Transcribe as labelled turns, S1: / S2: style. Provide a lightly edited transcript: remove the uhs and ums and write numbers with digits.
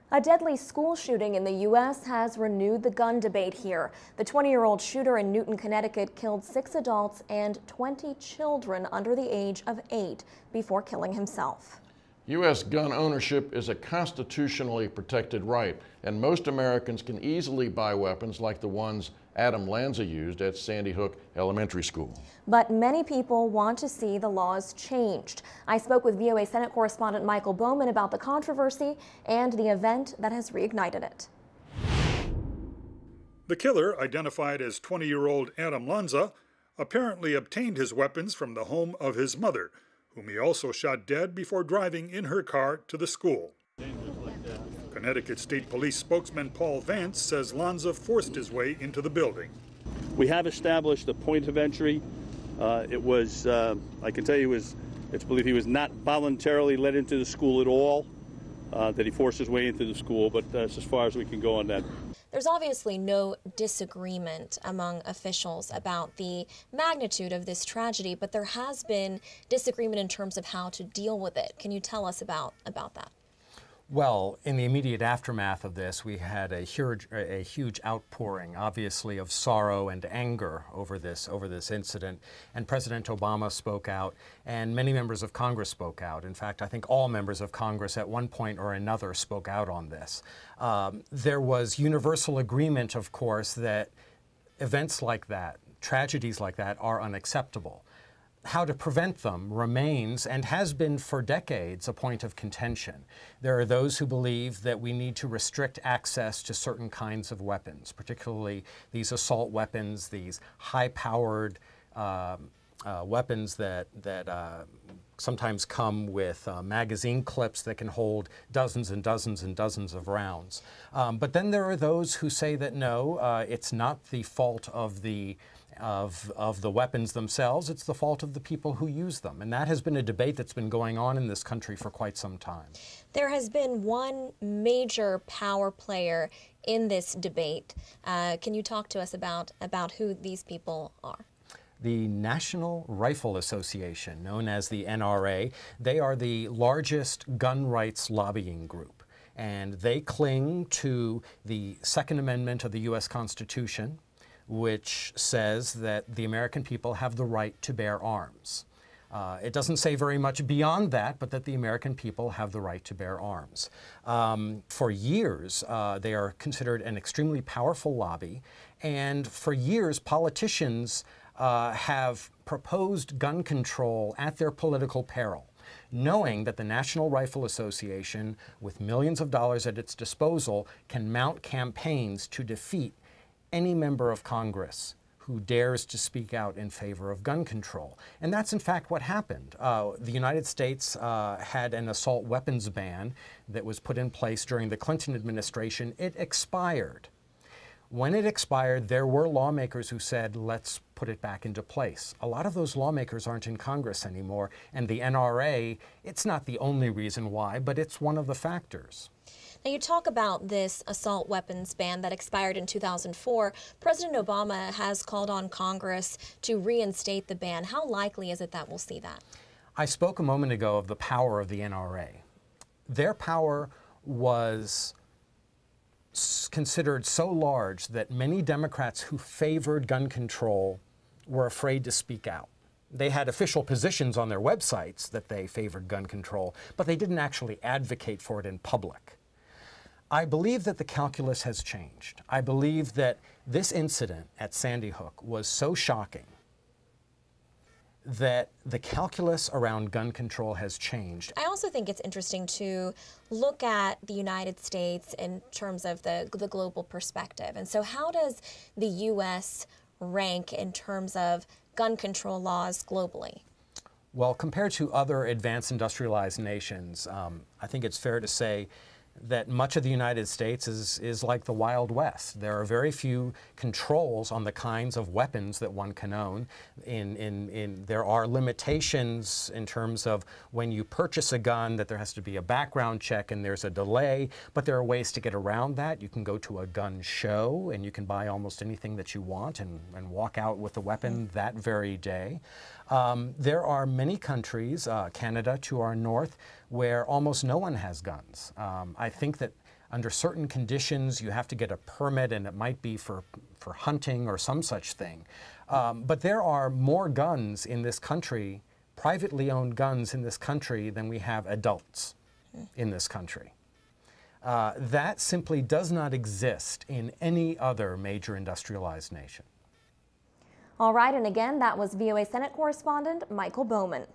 S1: A deadly school shooting in the U.S. has renewed the gun debate here. The 20-year-old shooter in Newtown, Connecticut killed 6 adults and 20 children under the age of 8 before killing himself.
S2: U.S. gun ownership is a constitutionally protected right, and most Americans can easily buy weapons like the ones Adam Lanza used at Sandy Hook Elementary School.
S1: But many people want to see the laws changed. I spoke with VOA Senate Correspondent Bowman about the controversy and the event that has reignited it.
S3: The killer, identified as 20-year-old Adam Lanza, apparently obtained his weapons from the home of his mother, whom he also shot dead before driving in her car to the school. Connecticut State Police spokesman Paul Vance says Lanza forced his way into the building.
S4: We have established a point of entry. I can tell you, it's believed he was not voluntarily let into the school at all, that he forced his way into the school, but that's as far as we can go on that.
S1: There's obviously no disagreement among officials about the magnitude of this tragedy, but there has been disagreement in terms of how to deal with it. Can you tell us about that?
S5: Well, in the immediate aftermath of this, we had a huge outpouring, obviously, of sorrow and anger over this incident. And President Obama spoke out, and many members of Congress spoke out. In fact, I think all members of Congress at one point or another spoke out on this. There was universal agreement, of course, that events like that, tragedies like that, are unacceptable. How to prevent them remains and has been for decades a point of contention. There are those who believe that we need to restrict access to certain kinds of weapons, particularly these assault weapons, these high-powered weapons that sometimes come with magazine clips that can hold dozens and dozens and dozens of rounds. But then there are those who say that no, it's not the fault of the weapons themselves, it's the fault of the people who use them. And that has been a debate that's been going on in this country for quite some time.
S1: There has been one major power player in this debate. Can you talk to us about who these people are?
S5: The National Rifle Association, known as the NRA, they are the largest gun rights lobbying group. And they cling to the Second Amendment of the U.S. Constitution, which says that the American people have the right to bear arms. It doesn't say very much beyond that, but that the American people have the right to bear arms. For years, they are considered an extremely powerful lobby, and for years, politicians have proposed gun control at their political peril, knowing that the National Rifle Association, with millions of dollars at its disposal, can mount campaigns to defeat any member of Congress who dares to speak out in favor of gun control. And that's in fact what happened. The United States had an assault weapons ban that was put in place during the Clinton administration. It expired. When it expired, there were lawmakers who said, let's put it back into place. A lot of those lawmakers aren't in Congress anymore, and the NRA, it's not the only reason why, but it's one of the factors.
S1: Now, you talk about this assault weapons ban that expired in 2004. President Obama has called on Congress to reinstate the ban. How likely is it that we'll see that?
S5: I spoke a moment ago of the power of the NRA. Their power was considered so large that many Democrats who favored gun control were afraid to speak out. They had official positions on their websites that they favored gun control, but they didn't actually advocate for it in public. I believe that the calculus has changed. I believe that this incident at Sandy Hook was so shocking that the calculus around gun control has changed.
S1: I also think it's interesting to look at the United States in terms of the global perspective. And so how does the U.S. rank in terms of gun control laws globally?
S5: Well, compared to other advanced industrialized nations, I think it's fair to say that much of the United States is like the Wild West. There are very few controls on the kinds of weapons that one can own. There are limitations in terms of when you purchase a gun, that there has to be a background check and there's a delay, but there are ways to get around that. You can go to a gun show and you can buy almost anything that you want and walk out with a weapon that very day. There are many countries, Canada to our north, where almost no one has guns. I think that under certain conditions you have to get a permit, and it might be for hunting or some such thing. But there are more guns in this country, privately owned guns in this country, than we have adults in this country. That simply does not exist in any other major industrialized nation.
S1: All right, and again, that was VOA Senate correspondent Michael Bowman.